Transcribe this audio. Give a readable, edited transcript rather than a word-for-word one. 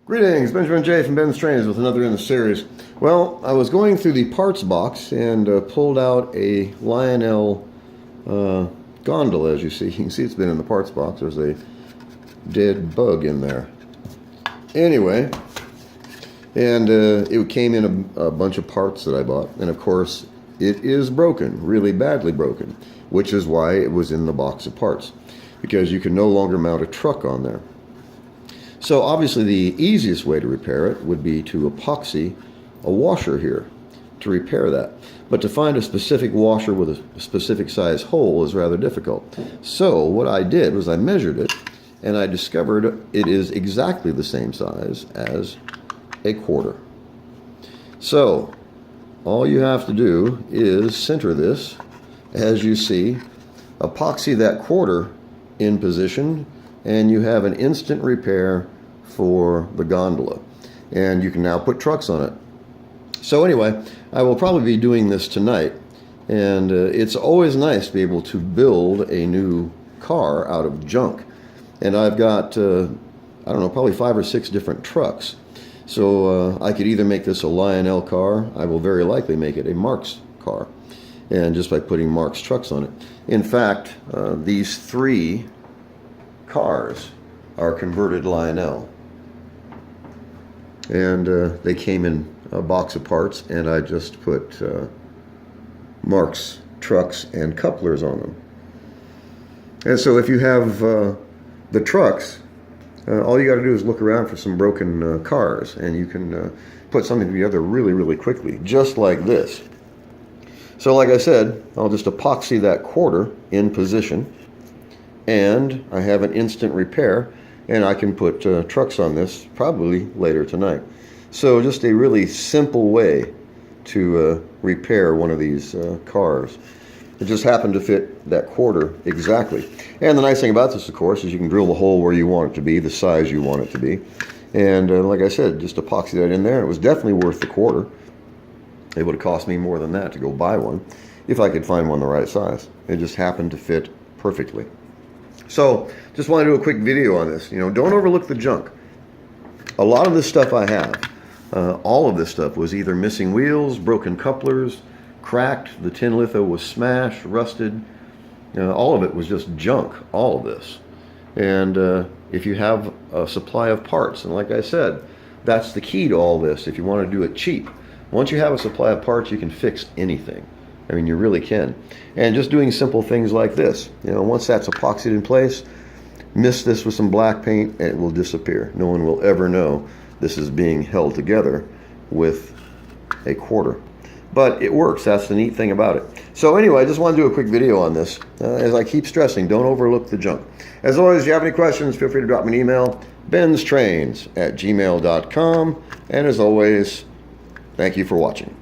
Greetings, Benjamin J. from BENZTRAINZ with another in the series. Well, I was going through the parts box and pulled out a Lionel gondola, as you see. You can see it's been in the parts box. There's a dead bug in there. Anyway, and it came in a bunch of parts that I bought. And of course, it is broken, really badly broken, which is why it was in the box of parts, because you can no longer mount a truck on there. So obviously the easiest way to repair it would be to epoxy a washer here to repair that. But to find a specific washer with a specific size hole is rather difficult. So what I did was I measured it and I discovered it is exactly the same size as a quarter. So all you have to do is center this, as you see, epoxy that quarter in position, and you have an instant repair for the gondola, and you can now put trucks on it. So anyway, I will probably be doing this tonight, and it's always nice to be able to build a new car out of junk. And I've got I don't know, probably 5 or 6 different trucks, so I could either make this a Lionel car. I will very likely make it a Marx car, and just by putting Marx trucks on it. In fact, these 3 cars are converted Lionel, and they came in a box of parts, and I just put Marx trucks and couplers on them. And so if you have the trucks, all you got to do is look around for some broken cars, and you can put something together really quickly, just like this. So like I said, I'll just epoxy that quarter in position, and I have an instant repair, and I can put trucks on this probably later tonight. So just a really simple way to repair one of these cars. It just happened to fit that quarter exactly. And the nice thing about this, of course, is you can drill the hole where you want it to be, the size you want it to be. And like I said, just epoxy that in there. It was definitely worth the quarter. It would have cost me more than that to go buy one if I could find one the right size. It just happened to fit perfectly. So just want to do a quick video on this. You know, don't overlook the junk. A lot of this stuff I have, all of this stuff was either missing wheels, broken couplers, cracked, the tin litho was smashed, rusted. All of it was just junk, all of this. And if you have a supply of parts, and like I said, that's the key to all this if you want to do it cheap. Once you have a supply of parts, you can fix anything. I mean, you really can. And just doing simple things like this, once that's epoxied in place, mist this with some black paint and it will disappear. No one will ever know this is being held together with a quarter. But it works. That's the neat thing about it. So anyway, I just want to do a quick video on this. As I keep stressing, don't overlook the junk. As always, if you have any questions, feel free to drop me an email, BENZTRAINZ@gmail.com. And as always, thank you for watching.